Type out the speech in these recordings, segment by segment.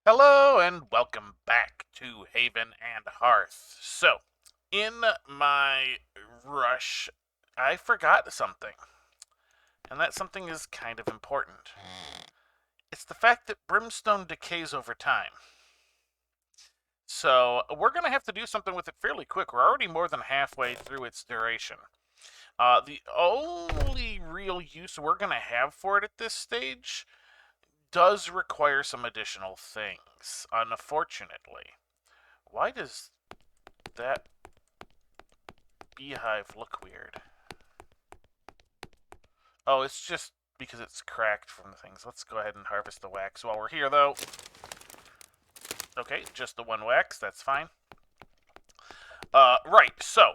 Hello and welcome back to Haven and Hearth. So, in my rush, I forgot something, and that something is kind of important. It's the fact that brimstone decays over time. So, we're going to have to do something with it fairly quick. We're already more than halfway through its duration. The only real use we're going to have for it at this stage does require some additional things, unfortunately. Why does that beehive look weird? Oh, it's just because it's cracked from the things. Let's go ahead and harvest the wax while we're here, though. Okay, just the one wax. That's fine. Right, so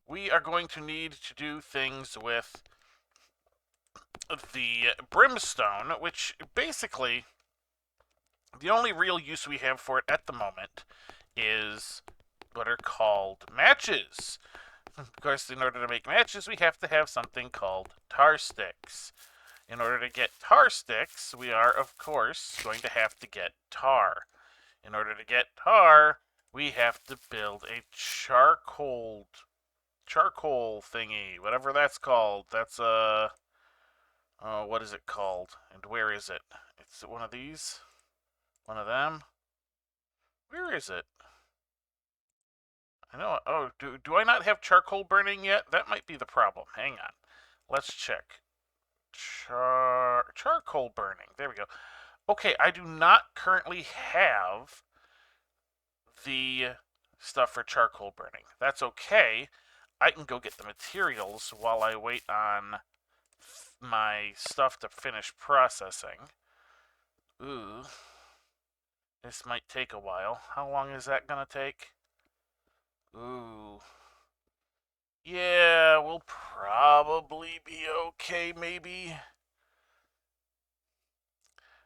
we are going to need to do things with the brimstone, which basically the only real use we have for it at the moment is what are called matches. Of course, in order to make matches, we have to have something called tar sticks. In order to get tar sticks, we are, of course, going to have to get tar. In order to get tar, we have to build a charcoal thingy, whatever that's called. That's what is it called? And where is it? It's one of these? One of them? Where is it? I know. Oh, do I not have charcoal burning yet? That might be the problem. Hang on. Let's check. Charcoal burning. There we go. Okay, I do not currently have the stuff for charcoal burning. That's okay. I can go get the materials while I wait on my stuff to finish processing. Ooh. This might take a while. How long is that gonna take? Ooh. Yeah, we'll probably be okay, maybe.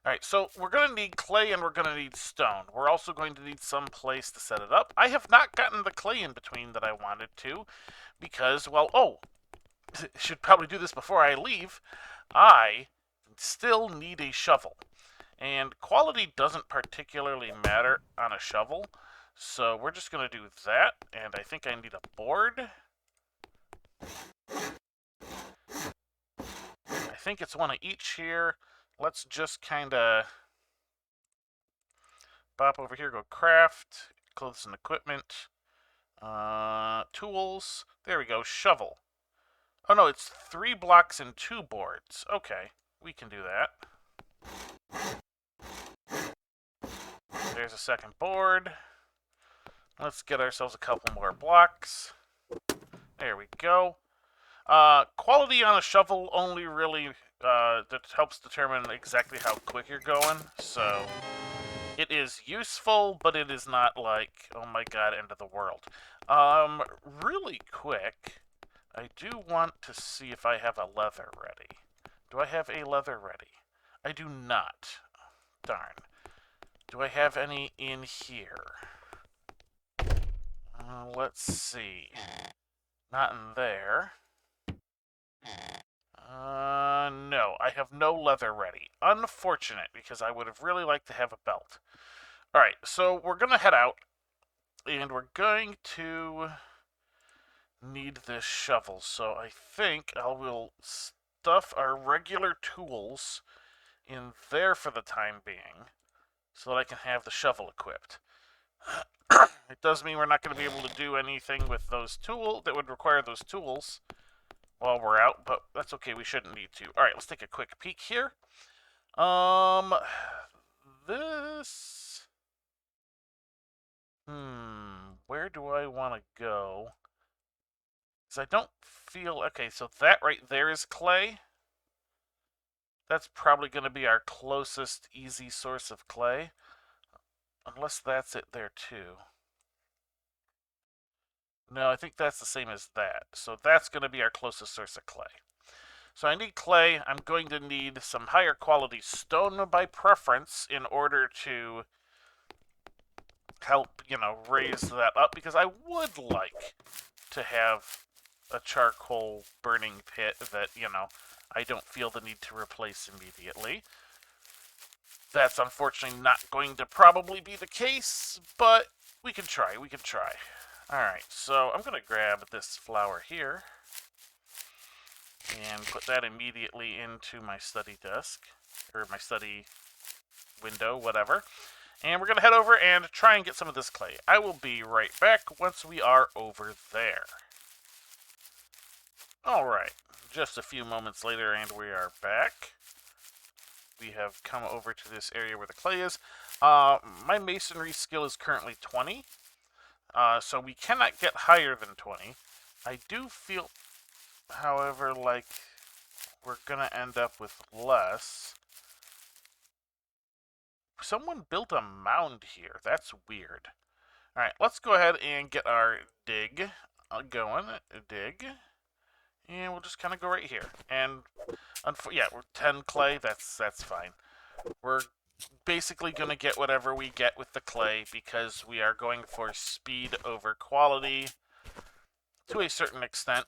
Alright, so we're going to need clay and we're going to need stone. We're also going to need some place to set it up. I have not gotten the clay in between that I wanted to because, well, should probably do this before I leave. I still need a shovel. And quality doesn't particularly matter on a shovel. So we're just going to do that. And I think I need a board. I think it's one of each here. Let's just kind of bop over here, go craft, clothes and equipment, tools. There we go, shovel. Oh no, it's 3 blocks and 2 boards. Okay, we can do that. There's a second board. Let's get ourselves a couple more blocks. There we go. Quality on a shovel only really that helps determine exactly how quick you're going. So it is useful, but it is not like, oh my god, end of the world. Really quick, I do want to see if I have a leather ready. Do I have a leather ready? I do not. Darn. Do I have any in here? Let's see. Not in there. No, I have no leather ready. Unfortunate, because I would have really liked to have a belt. Alright, so we're going to head out, and we're going to need this shovel. So I think I will stuff our regular tools in there for the time being, so that I can have the shovel equipped. It does mean we're not going to be able to do anything with those tools that would require those tools while we're out, but that's okay, we shouldn't need to. Alright, let's take a quick peek here. This... where do I want to go? Because I don't feel... Okay, so that right there is clay. That's probably going to be our closest easy source of clay. Unless that's it there too. No, I think that's the same as that. So that's going to be our closest source of clay. So I need clay. I'm going to need some higher quality stone by preference in order to help, raise that up. Because I would like to have a charcoal burning pit that, I don't feel the need to replace immediately. That's unfortunately not going to probably be the case, but we can try, we can try. Alright, so I'm going to grab this flower here and put that immediately into my study desk, or my study window, whatever. And we're going to head over and try and get some of this clay. I will be right back once we are over there. Alright, just a few moments later and we are back. We have come over to this area where the clay is. My masonry skill is currently 20, so we cannot get higher than 20. I do feel, however, like we're going to end up with less. Someone built a mound here. That's weird. Alright, let's go ahead and get our dig going. Dig. And we'll just kind of go right here. And, yeah, we're 10 clay. That's fine. We're basically going to get whatever we get with the clay because we are going for speed over quality to a certain extent.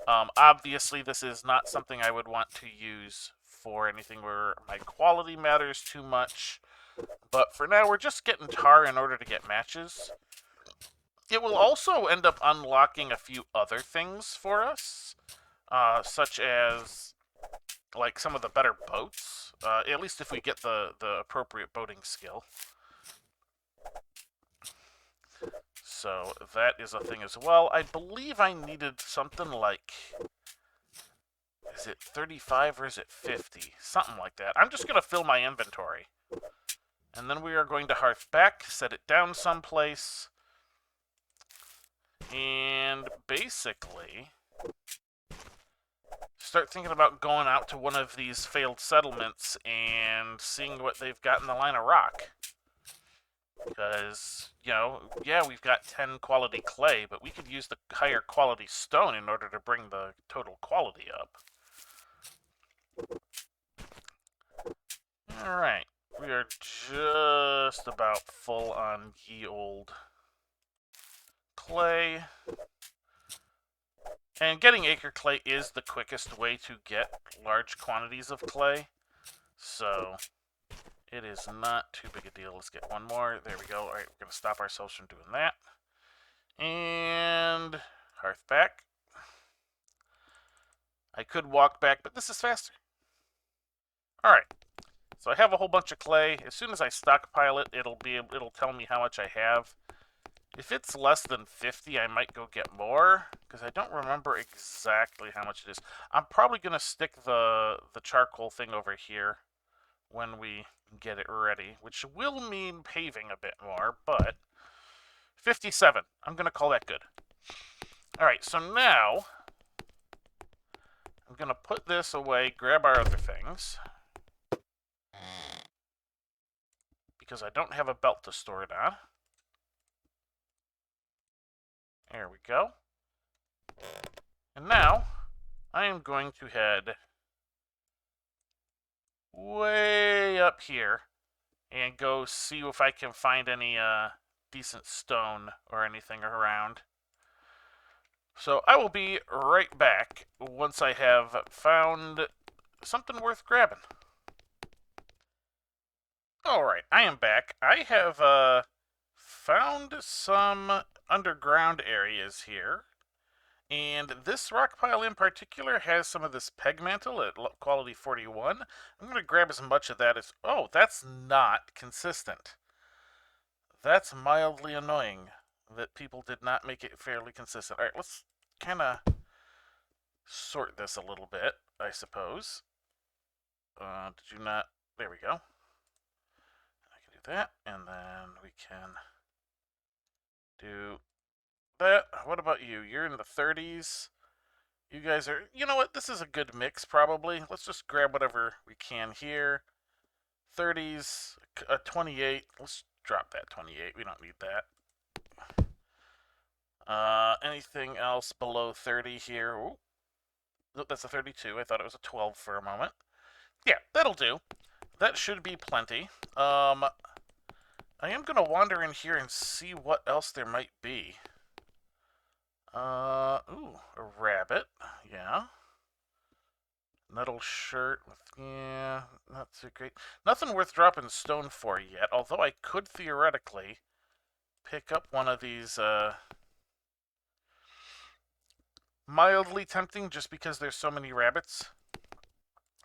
Obviously, this is not something I would want to use for anything where my quality matters too much. But for now, we're just getting tar in order to get matches. It will also end up unlocking a few other things for us, such as, like, some of the better boats, at least if we get the appropriate boating skill. So that is a thing as well. I believe I needed something like, is it 35 or is it 50? Something like that. I'm just going to fill my inventory. And then we are going to Hearth back, set it down someplace, and basically start thinking about going out to one of these failed settlements and seeing what they've got in the line of rock. Because, you know, yeah, we've got 10 quality clay, but we could use the higher quality stone in order to bring the total quality up. Alright, we are just about full on ye old clay. And getting acre clay is the quickest way to get large quantities of clay. So it is not too big a deal. Let's get one more. There we go. All right, we're going to stop ourselves from doing that. And Hearth back. I could walk back, but this is faster. All right. So I have a whole bunch of clay. As soon as I stockpile it, it'll tell me how much I have. If it's less than 50, I might go get more, because I don't remember exactly how much it is. I'm probably going to stick the charcoal thing over here when we get it ready, which will mean paving a bit more, but 57. I'm going to call that good. All right, so now I'm going to put this away, grab our other things, because I don't have a belt to store it on. There we go. And now I am going to head way up here and go see if I can find any decent stone or anything around. So I will be right back once I have found something worth grabbing. Alright, I am back. I have found some underground areas here. And this rock pile in particular has some of this peg mantle at quality 41. I'm going to grab as much of that as... Oh, that's not consistent. That's mildly annoying that people did not make it fairly consistent. Alright, let's kind of sort this a little bit, I suppose. Did you not... There we go. I can do that, and then we can do... that. What about you? You're in the 30s. You guys are... You know what? This is a good mix, probably. Let's just grab whatever we can here. 30s, 28. Let's drop that 28. We don't need that. Anything else below 30 here? Ooh. Nope, that's a 32. I thought it was a 12 for a moment. Yeah, that'll do. That should be plenty. I am going to wander in here and see what else there might be. Ooh, a rabbit. Yeah. Metal shirt with, yeah, not too great. Nothing worth dropping stone for yet, although I could theoretically pick up one of these, mildly tempting just because there's so many rabbits.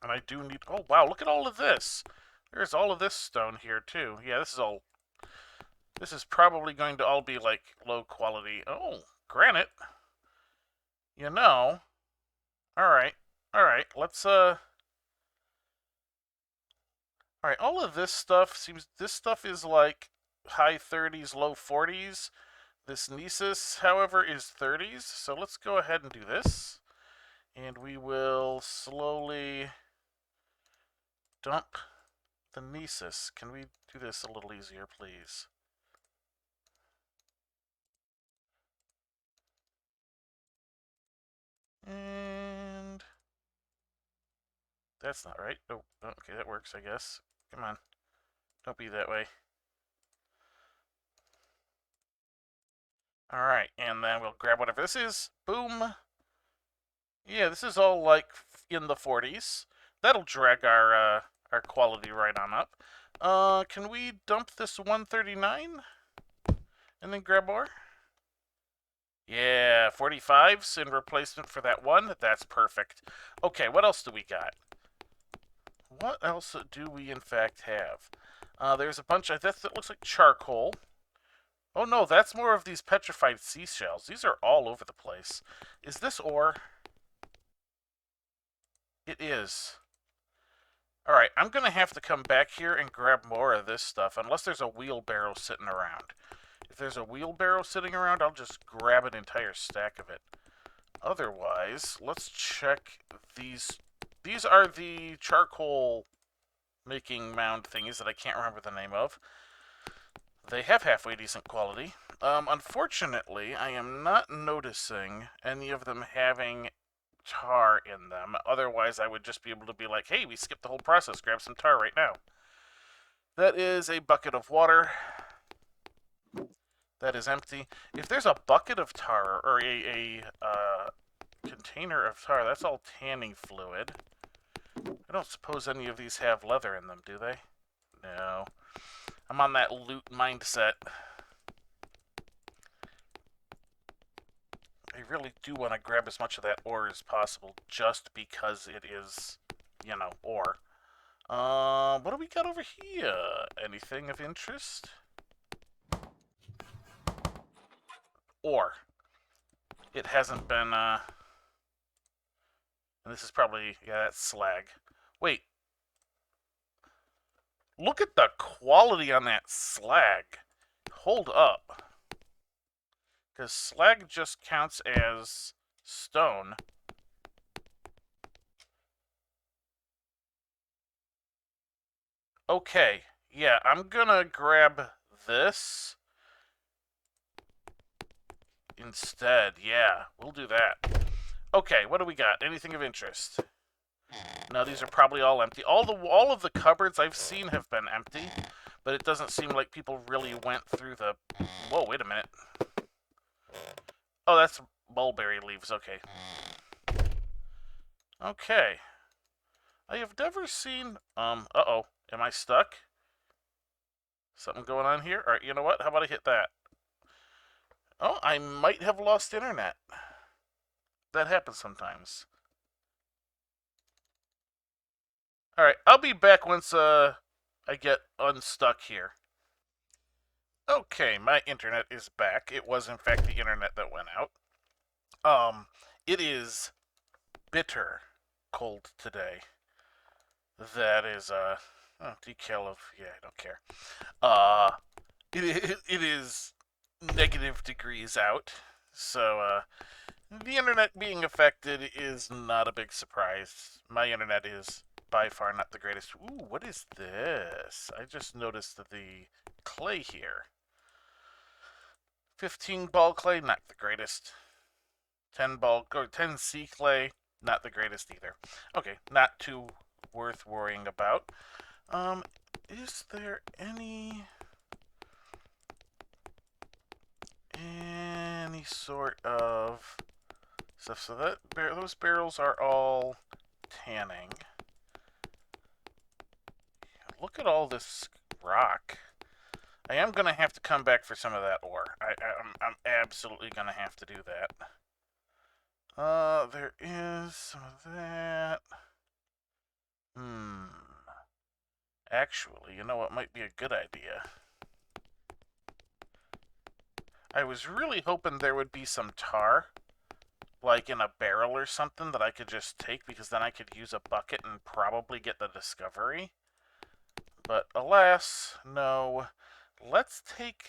And I do need, oh wow, look at all of this. There's all of this stone here too. Yeah, this is probably going to all be like low quality. Oh, granite. You know. Alright. Alright, let's alright, all of this stuff seems, this stuff is like high 30s, low 40s. This Nisus, however, is 30s. So let's go ahead and do this. And we will slowly dump the Nisus. Can we do this a little easier, please? And that's not right. Oh, okay, that works, I guess. Come on. Don't be that way. Alright, and then we'll grab whatever this is. Boom. Yeah, this is all like in the 40s. That'll drag our quality right on up. Can we dump this 139? And then grab more? Yeah, 45s in replacement for that one. That's perfect. Okay, what else do we got? What else do we in fact have? There's a bunch of that looks like charcoal. Oh no, that's more of these petrified seashells. These are all over the place. Is this ore? It is. Alright, I'm going to have to come back here and grab more of this stuff, unless there's a wheelbarrow sitting around. If there's a wheelbarrow sitting around, I'll just grab an entire stack of it. Otherwise, let's check these. These are the charcoal making mound thingies that I can't remember the name of. They have halfway decent quality. Unfortunately, I am not noticing any of them having tar in them. Otherwise, I would just be able to be like, hey, we skipped the whole process. Grab some tar right now. That is a bucket of water. That is empty. If there's a bucket of tar or a container of tar, that's all tanning fluid. I don't suppose any of these have leather in them, do they? No. I'm on that loot mindset. I really do want to grab as much of that ore as possible just because it is, you know, ore. What do we got over here? Anything of interest? Ore. It hasn't been, and this is probably, yeah, that's slag. Wait. Look at the quality on that slag. Hold up. Because slag just counts as stone. Okay, yeah, I'm gonna grab this instead. Yeah, we'll do that. Okay, what do we got? Anything of interest? No, these are probably all empty. All of the cupboards I've seen have been empty, but it doesn't seem like people really went through the... Whoa, wait a minute. Oh, that's mulberry leaves. Okay. Okay. I have never seen... uh-oh. Am I stuck? Something going on here? Alright, you know what? How about I hit that? Oh, I might have lost internet. That happens sometimes. Alright, I'll be back once, I get unstuck here. Okay, my internet is back. It was, in fact, the internet that went out. It is bitter cold today. That is, oh, decal of, yeah, I don't care. It is negative degrees out, so, the internet being affected is not a big surprise. My internet is by far not the greatest. Ooh, what is this? I just noticed that the clay here. 15 ball clay, not the greatest. 10 ball, or 10 sea clay, not the greatest either. Okay, not too worth worrying about. Is there any sort of stuff? So that those barrels are all tanning. Look at all this rock. I am going to have to come back for some of that ore. I'm absolutely going to have to do that. There is some of that. Actually, you know what might be a good idea? I was really hoping there would be some tar, like in a barrel or something, that I could just take, because then I could use a bucket and probably get the discovery. But alas, no. Let's take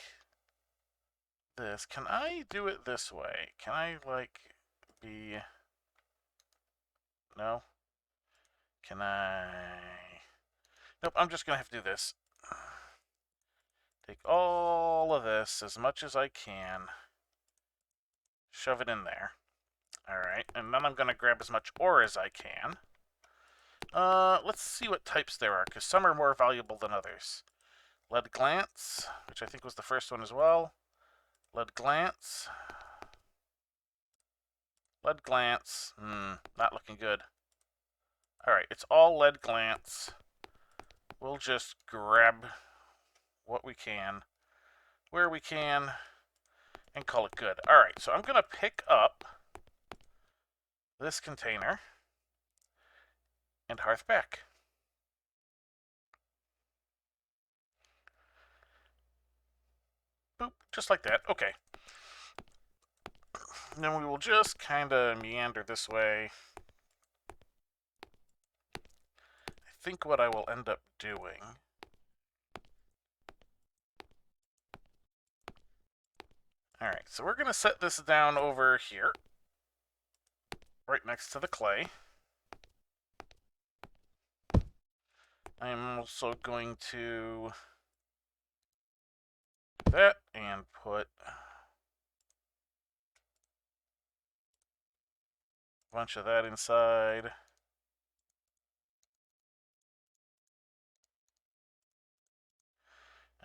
this. Can I do it this way? Can I, like, be... No? Can I... Nope, I'm just going to have to do this. Take all of this, as much as I can. Shove it in there. Alright, and then I'm going to grab as much ore as I can. Let's see what types there are, because some are more valuable than others. Lead glance, which I think was the first one as well. Lead glance. Lead glance. Not looking good. Alright, it's all lead glance. We'll just grab what we can, where we can, and call it good. Alright, so I'm going to pick up this container and Hearth back. Boop, just like that. Okay. And then we will just kind of meander this way. I think what I will end up doing... Alright, so we're going to set this down over here, right next to the clay. I'm also going to do that and put a bunch of that inside.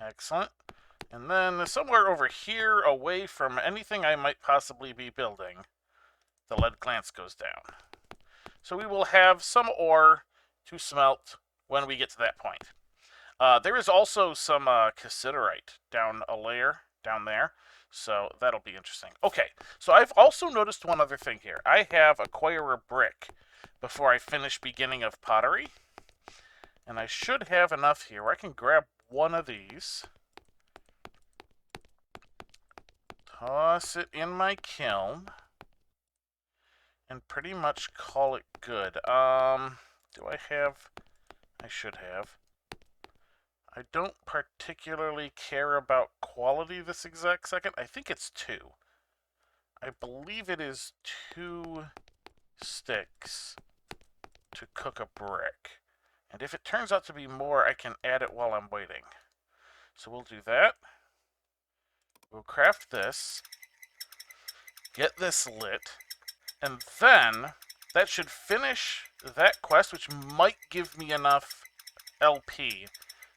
Excellent. And then somewhere over here, away from anything I might possibly be building, the lead glance goes down. So we will have some ore to smelt when we get to that point. There is also some cassiterite down a layer down there, so that'll be interesting. Okay, so I've also noticed one other thing here. I have acquirer brick before I finish beginning of pottery, and I should have enough here where I can grab one of these, toss it in my kiln, and pretty much call it good. Do I have... I should have. I don't particularly care about quality this exact second. I think it's 2. I believe it is 2 sticks to cook a brick. And if it turns out to be more, I can add it while I'm waiting. So we'll do that. We'll craft this. Get this lit. And then that should finish that quest, which might give me enough LP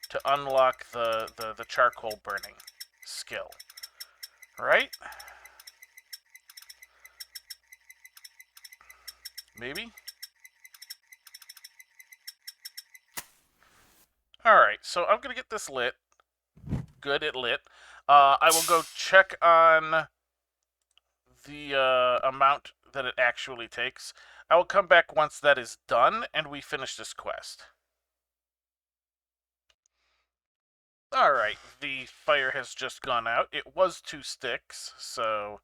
to unlock the charcoal burning skill. Right? Maybe? Alright, so I'm going to get this lit. Good, it lit. I will go check on the amount that it actually takes. I will come back once that is done and we finish this quest. Alright, the fire has just gone out. It was 2 sticks, so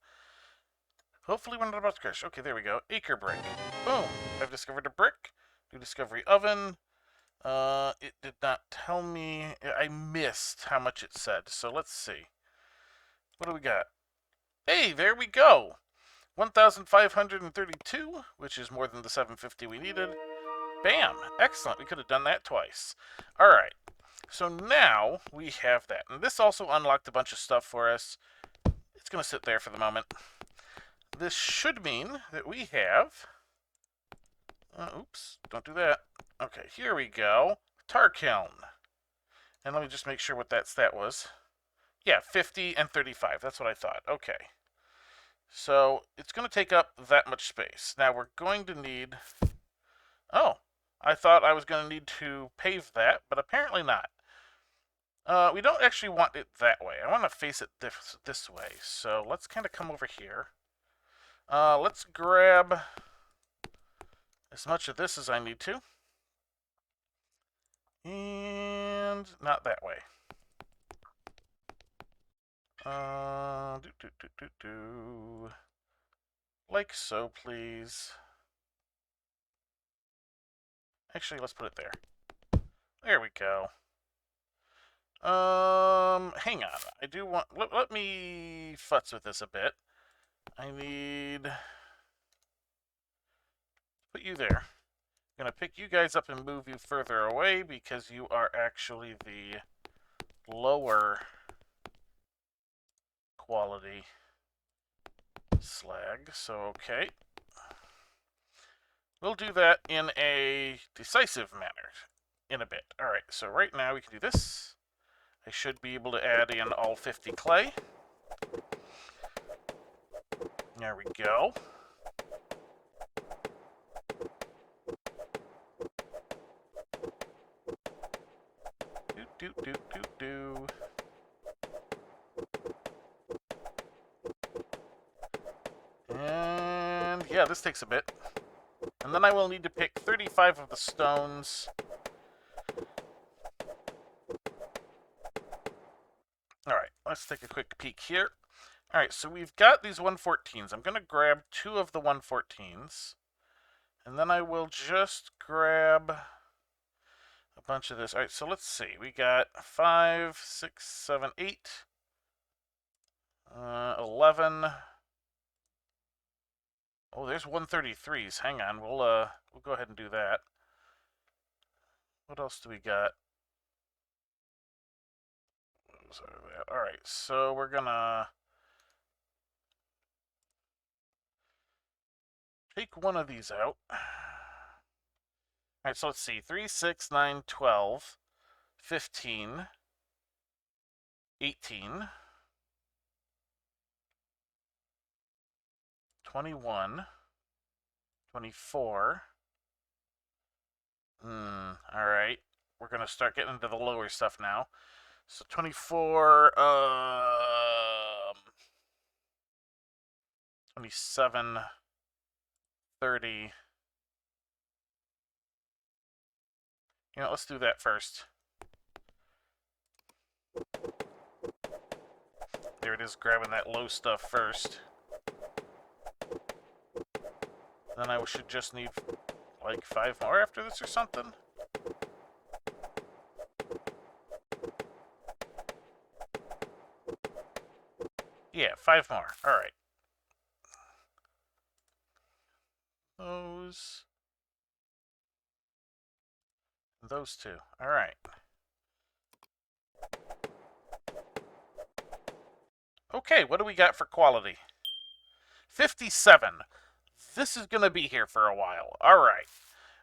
hopefully we're not about to crash. Okay, there we go. Acre brick. Boom! I've discovered a brick. New discovery oven. It did not tell me. I missed how much it said, so let's see. What do we got? Hey, there we go! 1,532, which is more than the 750 we needed. Bam! Excellent. We could have done that twice. Alright. So now we have that. And this also unlocked a bunch of stuff for us. It's going to sit there for the moment. This should mean that we have... oops, don't do that. Okay, here we go. Tar kiln. And let me just make sure what that stat was. Yeah, 50 and 35. That's what I thought. Okay. So it's going to take up that much space. Now we're going to need Oh, I thought I was going to need to pave that, but apparently not. We don't actually want it that way. I want to face it this way. So let's kind of come over here. Let's grab as much of this as I need to. And not that way. Like so, please. Actually, let's put it there. There we go. Hang on. I do want... Let me futz with this a bit. I need... Put you there. I'm going to pick you guys up and move you further away because you are actually the lower quality slag. So, okay. We'll do that in a decisive manner in a bit. Alright, so right now we can do this. I should be able to add in all 50 clay. There we go. Do. And yeah, this takes a bit. And then I will need to pick 35 of the stones. Alright, let's take a quick peek here. Alright, so we've got these 114s. I'm going to grab 2 of the 114s. And then I will just grab a bunch of this. Alright, so let's see. We got 5, 6, 7, 8, 11. Oh, there's 133s. Hang on, we'll go ahead and do that. What else do we got? Alright, so we're gonna take one of these out. Alright, so let's see. 3, 6, 9, 12, 15, 18, 21, 24. Alright. We're gonna start getting into the lower stuff now. So 24, 27, 30. You know, let's do that first. There it is, grabbing that low stuff first. Then I should just need like 5 more after this or something. Yeah, 5 more. Alright. Those 2. Alright. Okay, what do we got for quality? 57. This is going to be here for a while. Alright.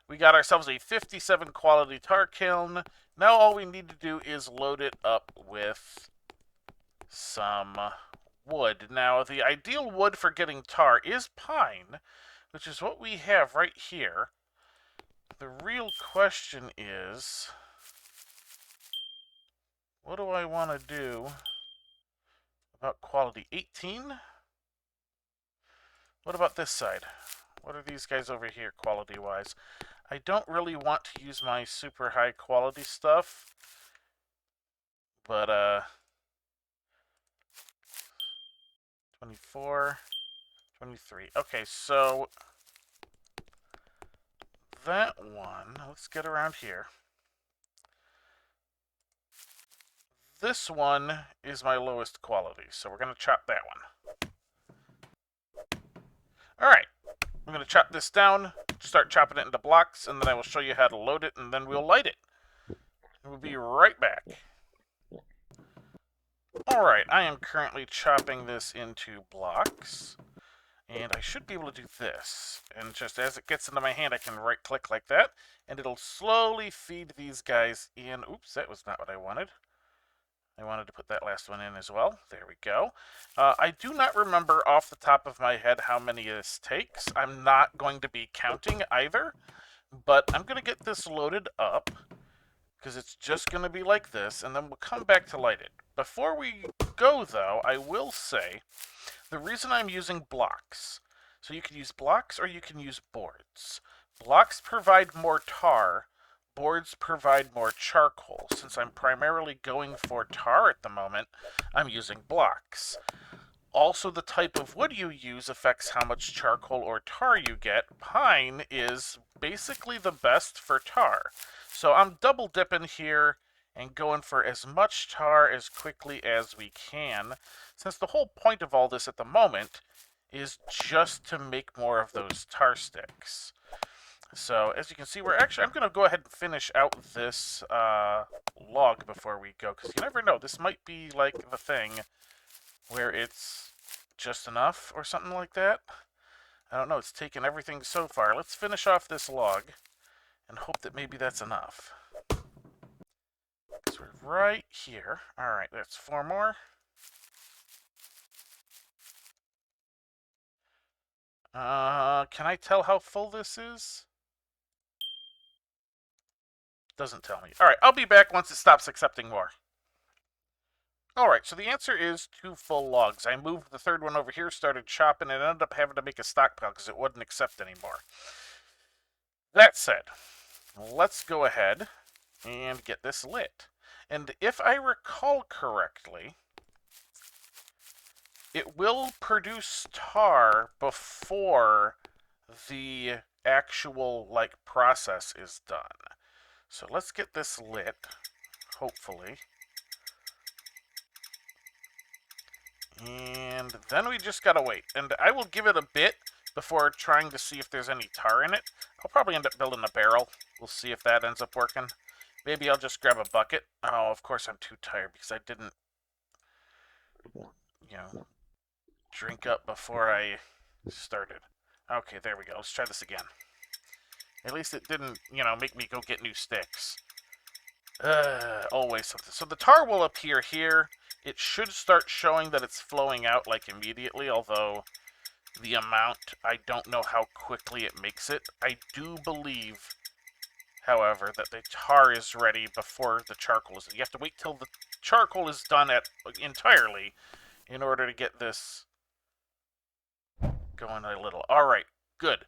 We got ourselves a 57 quality tar kiln. Now all we need to do is load it up with some wood. Now, the ideal wood for getting tar is pine, which is what we have right here. The real question is, what do I want to do about quality? 18? What about this side? What are these guys over here quality-wise? I don't really want to use my super high quality stuff, but 24, 23. Okay, so that one, let's get around here. This one is my lowest quality, so we're going to chop that one. Alright, I'm going to chop this down, start chopping it into blocks, and then I will show you how to load it, and then we'll light it. We'll be right back. Alright, I am currently chopping this into blocks, and I should be able to do this. And just as it gets into my hand, I can right-click like that, and it'll slowly feed these guys in. Oops, that was not what I wanted. I wanted to put that last one in as well. There we go. I do not remember off the top of my head how many this takes. I'm not going to be counting either, But I'm going to get this loaded up, because it's just going to be like this, and then we'll come back to light it. Before we go, though, I will say the reason I'm using blocks. So you can use blocks or you can use boards. Blocks provide more tar, boards provide more charcoal. Since I'm primarily going for tar at the moment, I'm using blocks. Also, the type of wood you use affects how much charcoal or tar you get. Pine is basically the best for tar. So I'm double dipping here and going for as much tar as quickly as we can, since the whole point of all this at the moment is just to make more of those tar sticks. So as you can see, I'm going to go ahead and finish out this log before we go, because you never know, this might be like the thing where it's just enough or something like that. I don't know, it's taken everything so far. Let's finish off this log and hope that maybe that's enough. Because we're right here. Alright, that's 4 more. Can I tell how full this is? Doesn't tell me. Alright, I'll be back once it stops accepting more. Alright, so the answer is 2 full logs. I moved the third one over here, started chopping, and ended up having to make a stockpile because it wouldn't accept anymore. That said, let's go ahead and get this lit. And if I recall correctly, it will produce tar before the actual, process is done. So let's get this lit, hopefully. And then we just gotta wait. And I will give it a bit before trying to see if there's any tar in it. I'll probably end up building a barrel. We'll see if that ends up working. Maybe I'll just grab a bucket. Oh, of course I'm too tired because I didn't, drink up before I started. Okay, there we go. Let's try this again. At least it didn't, make me go get new sticks. Always something. So the tar will appear here. It should start showing that it's flowing out, immediately, although the amount, I don't know how quickly it makes it. I do believe, however, that the tar is ready before the charcoal is. You have to wait till the charcoal is done entirely in order to get this going a little. Alright, good.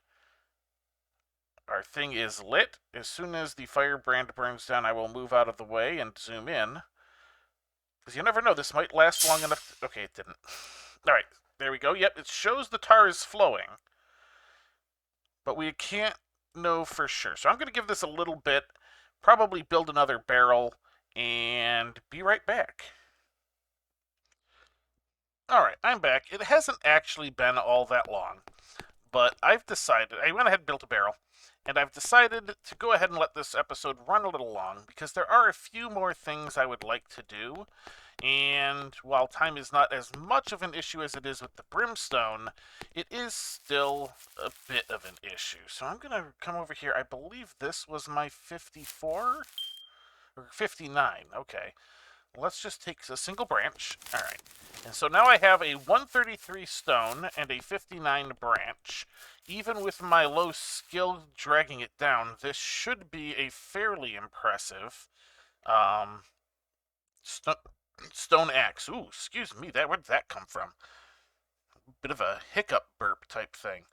Our thing is lit. As soon as the firebrand burns down, I will move out of the way and zoom in. Because you never know, this might last long enough. Okay, it didn't. Alright, there we go. Yep, it shows the tar is flowing. But we can't know for sure. So I'm going to give this a little bit, probably build another barrel, and be right back. Alright, I'm back. It hasn't actually been all that long, but I've decided, I went ahead and built a barrel, and I've decided to go ahead and let this episode run a little long, because there are a few more things I would like to do, and while time is not as much of an issue as it is with the brimstone, it is still a bit of an issue. So I'm going to come over here. I believe this was my 54? Or 59, okay. Let's just take a single branch. All right. And so now I have a 133 stone and a 59 branch. Even with my low skill dragging it down, this should be a fairly impressive stone axe. Ooh, excuse me, where'd that come from? Bit of a hiccup burp type thing.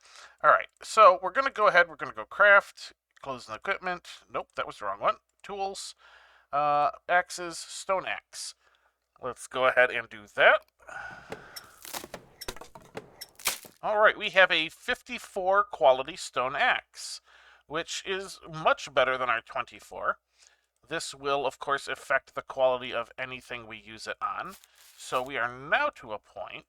All right, so we're going to go ahead. We're going to go craft, close the equipment. Nope, that was the wrong one. Tools, axes, stone axe. Let's go ahead and do that. All right, we have a 54 quality stone axe, which is much better than our 24. This will, of course, affect the quality of anything we use it on. So we are now to a point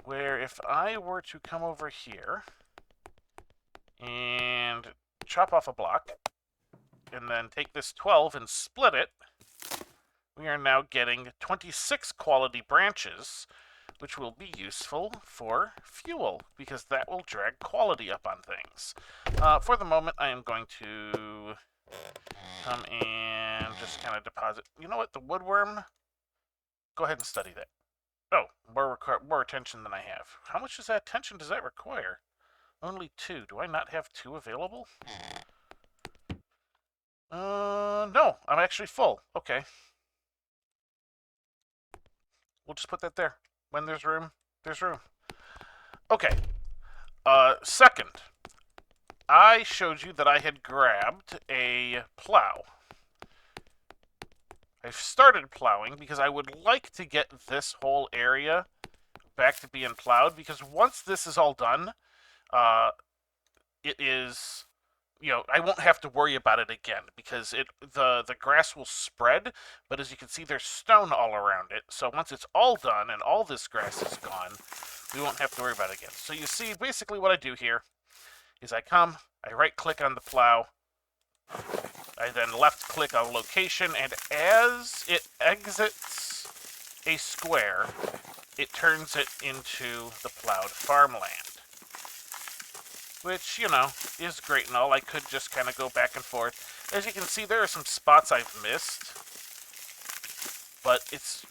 where if I were to come over here and chop off a block, and then take this 12 and split it, we are now getting 26 quality branches, which will be useful for fuel, because that will drag quality up on things. For the moment, I am going to come and just kind of deposit. You know what? The woodworm? Go ahead and study that. Oh, more attention than I have. How much attention does that require? Only 2. Do I not have 2 available? No. I'm actually full. Okay. We'll just put that there. When there's room, there's room. Okay. Second, I showed you that I had grabbed a plow. I've started plowing because I would like to get this whole area back to being plowed, because once this is all done, it is, I won't have to worry about it again, because the grass will spread, but as you can see, there's stone all around it. So once it's all done and all this grass is gone, we won't have to worry about it again. So you see, basically what I do here is I right-click on the plow, I then left-click on location, and as it exits a square, it turns it into the plowed farmland. Which, is great and all. I could just kind of go back and forth. As you can see, there are some spots I've missed, but it's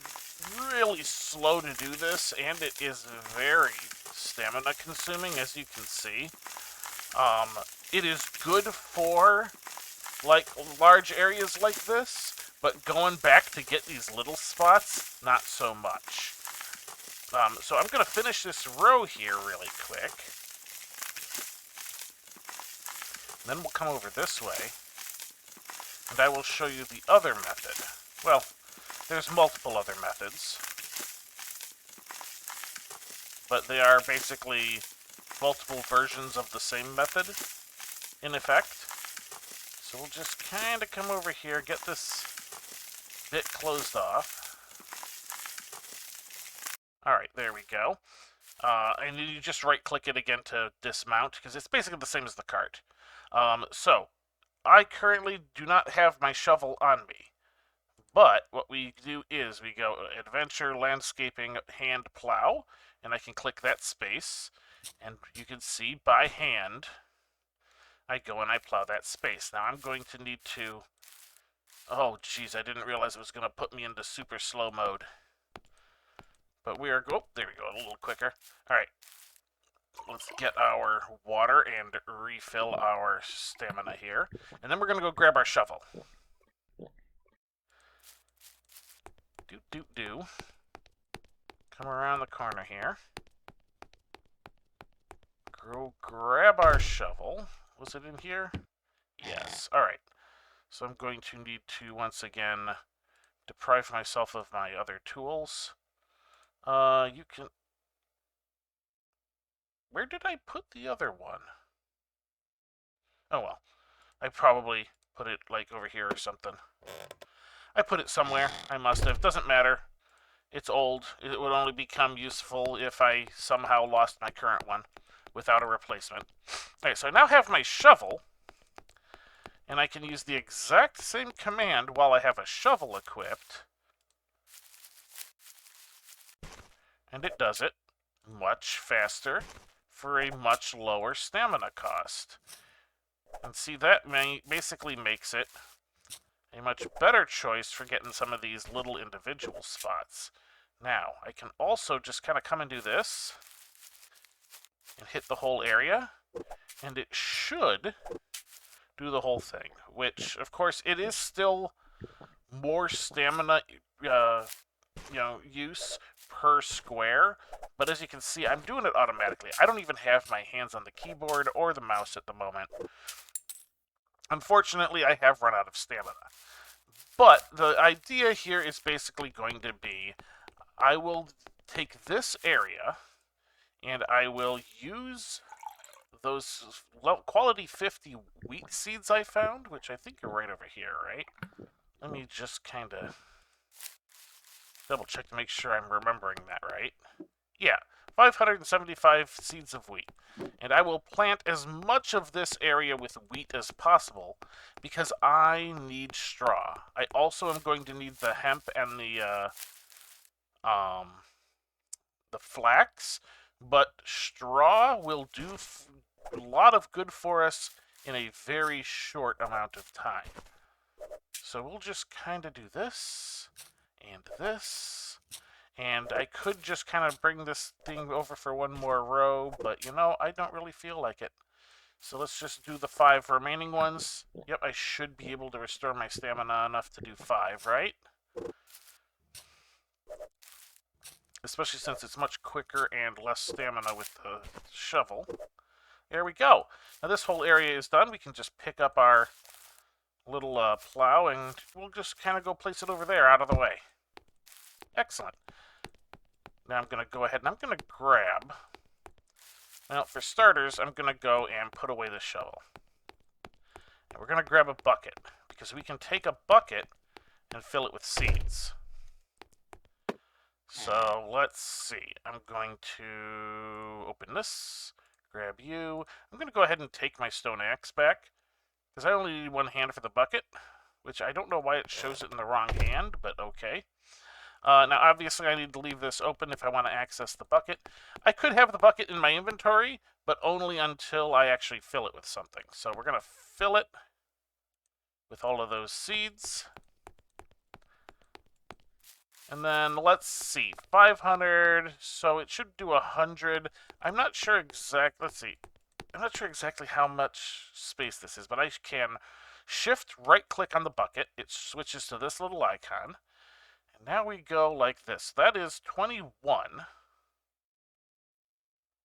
really slow to do this, and it is very stamina consuming, as you can see. It is good for, like, large areas like this, but going back to get these little spots, not so much. So I'm going to finish this row here really quick. Then we'll come over this way, and I will show you the other method. Well, there's multiple other methods, but they are basically multiple versions of the same method, in effect. So we'll just kind of come over here, get this bit closed off. Alright, there we go. And you just right-click it again to dismount, because it's basically the same as the cart. So, I currently do not have my shovel on me, but what we do is we go Adventure, Landscaping, Hand Plow, and I can click that space, and you can see by hand, I go and I plow that space. Now I'm going to need to, oh geez, I didn't realize it was going to put me into super slow mode. But we are, oh, there we go, a little quicker. Alright. Let's get our water and refill our stamina here. And then we're going to go grab our shovel. Do. Come around the corner here. Go grab our shovel. Was it in here? Yes. Alright. So I'm going to need to, once again, deprive myself of my other tools. You can... Where did I put the other one? Oh well. I probably put it, like, over here or something. I put it somewhere. I must have. Doesn't matter. It's old. It would only become useful if I somehow lost my current one without a replacement. Okay, so I now have my shovel, and I can use the exact same command while I have a shovel equipped. And it does it much faster for a much lower stamina cost. And see, that basically makes it a much better choice for getting some of these little individual spots. Now, I can also just kind of come and do this and hit the whole area, and it should do the whole thing, which, of course, it is still more stamina use per square, but as you can see, I'm doing it automatically. I don't even have my hands on the keyboard or the mouse at the moment. Unfortunately, I have run out of stamina. But the idea here is basically going to be, I will take this area, and I will use those quality 50 wheat seeds I found, which I think are right over here, right? Let me just kind of double check to make sure I'm remembering that right. Yeah, 575 seeds of wheat. And I will plant as much of this area with wheat as possible, because I need straw. I also am going to need the hemp and the flax, but straw will do a lot of good for us in a very short amount of time. So we'll just kind of do this, And I could just kind of bring this thing over for one more row, but you know, I don't really feel like it. So let's just do the 5 remaining ones. Yep, I should be able to restore my stamina enough to do 5, right? Especially since it's much quicker and less stamina with the shovel. There we go. Now this whole area is done. We can just pick up our little plow and we'll just kind of go place it over there out of the way. Excellent. Now I'm going to go ahead and I'm going to grab... Now, for starters, I'm going to go and put away the shovel. And we're going to grab a bucket, because we can take a bucket and fill it with seeds. So, let's see. I'm going to open this, grab you. I'm going to go ahead and take my stone axe back, because I only need one hand for the bucket, which I don't know why it shows it in the wrong hand, but okay. Now, obviously, I need to leave this open if I want to access the bucket. I could have the bucket in my inventory, but only until I actually fill it with something. So we're going to fill it with all of those seeds. And then, let's see, 500, so it should do 100. I'm not sure exactly, let's see. I'm not sure exactly how much space this is, but I can shift right-click on the bucket. It switches to this little icon. Now we go like this. That is 21.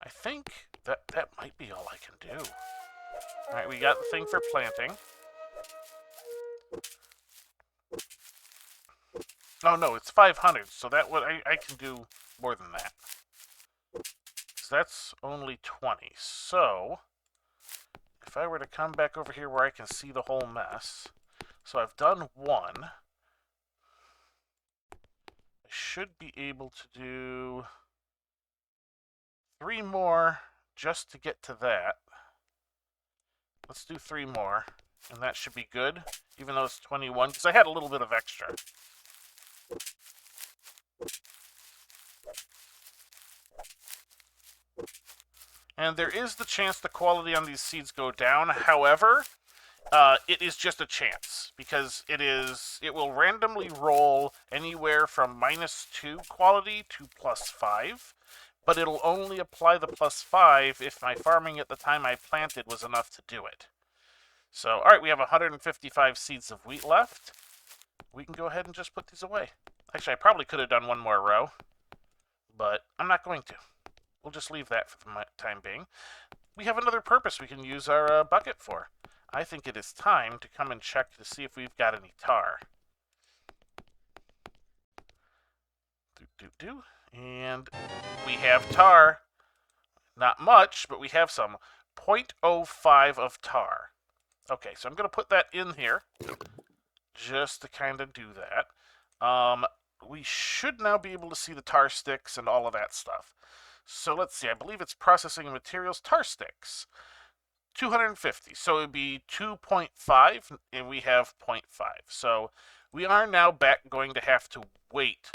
I think that might be all I can do. All right, we got the thing for planting. Oh, no, it's 500, so that would I can do more than that. So that's only 20. So, if I were to come back over here where I can see the whole mess, so I've done 1. I should be able to do 3 more just to get to that. Let's do 3 more, and that should be good, even though it's 21, because I had a little bit of extra. And there is the chance the quality on these seeds go down. However, it is just a chance, because it will randomly roll anywhere from -2 quality to +5, but it'll only apply the +5 if my farming at the time I planted was enough to do it. So, alright, we have 155 seeds of wheat left. We can go ahead and just put these away. Actually, I probably could have done one more row, but I'm not going to. We'll just leave that for the time being. We have another purpose we can use our bucket for. I think it is time to come and check to see if we've got any tar. And we have tar. Not much, but we have some. 0.05 of tar. Okay, so I'm going to put that in here just to kind of do that. We should now be able to see the tar sticks and all of that stuff. So let's see, I believe it's processing materials, tar sticks. 250, so it would be 2.5, and we have 0.5. So we are now going to have to wait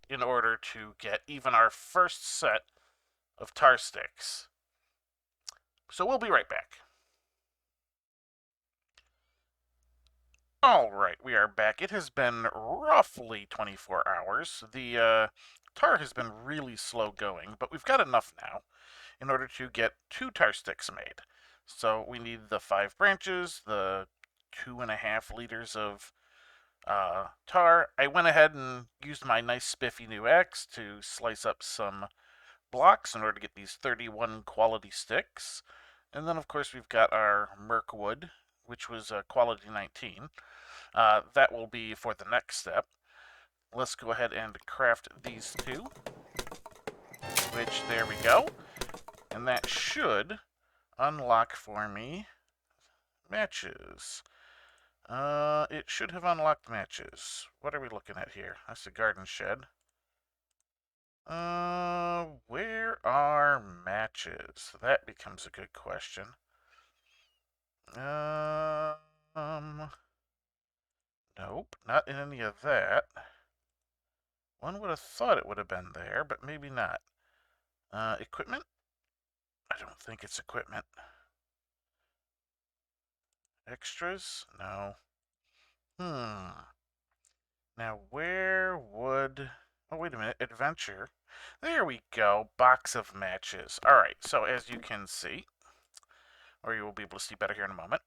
in order to get even our first set of tar sticks. So we'll be right back. Alright, we are back. It has been roughly 24 hours. The tar has been really slow going, but we've got enough now in order to get 2 tar sticks made. So we need the 5 branches, the 2.5 liters of tar. I went ahead and used my nice spiffy new axe to slice up some blocks in order to get these 31 quality sticks. And then, of course, we've got our merc wood, which was quality 19. That will be for the next step. Let's go ahead and craft these 2, which, there we go. And that should unlock for me matches. It should have unlocked matches. What are we looking at here? That's the garden shed. Where are matches? That becomes a good question. Nope, not in any of that. One would have thought it would have been there, but maybe not. Equipment? I don't think it's equipment. Extras? No. Now, where would Oh, wait a minute. Adventure. There we go. Box of matches. All right. So as you can see, or you will be able to see better here in a moment,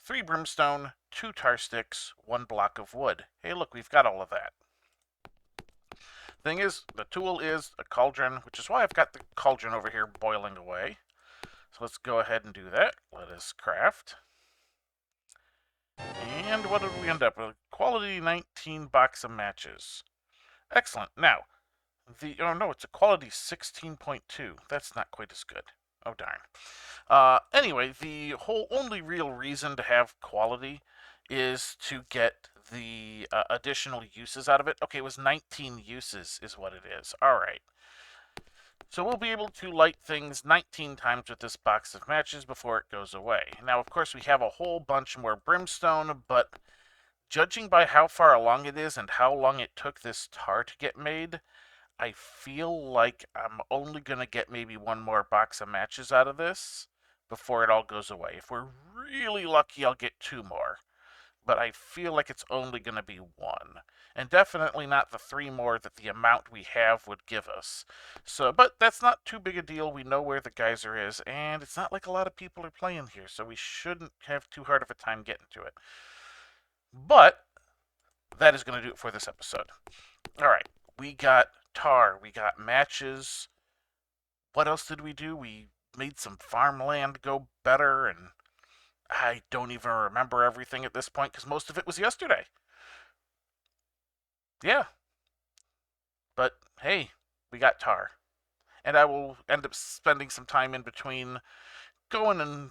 3 brimstone, 2 tar sticks, 1 block of wood. Hey, look, we've got all of that. Thing is, the tool is a cauldron, which is why I've got the cauldron over here boiling away. So let's go ahead and do that. Let us craft. And what did we end up with? Quality 19 box of matches. Excellent. Now, oh no, it's a quality 16.2. That's not quite as good. Oh darn. Anyway, the whole only real reason to have quality is to get the additional uses out of it. Okay, it was 19 uses is what it is. All right. So we'll be able to light things 19 times with this box of matches before it goes away. Now, of course, we have a whole bunch more brimstone, but judging by how far along it is and how long it took this tar to get made, I feel like I'm only going to get maybe 1 more box of matches out of this before it all goes away. If we're really lucky, I'll get 2 more. But I feel like it's only going to be 1. And definitely not the 3 more that the amount we have would give us. So, but that's not too big a deal. We know where the geyser is, and it's not like a lot of people are playing here, so we shouldn't have too hard of a time getting to it. But that is going to do it for this episode. All right, we got tar, we got matches. What else did we do? We made some farmland go better, and I don't even remember everything at this point because most of it was yesterday. Yeah, but hey, we got tar. And I will end up spending some time in between going and,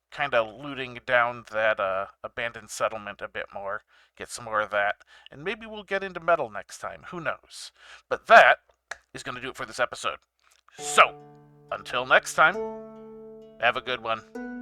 kind of looting down that abandoned settlement a bit more, get some more of that, and maybe we'll get into metal next time. Who knows? But that is going to do it for this episode. So, until next time, have a good one.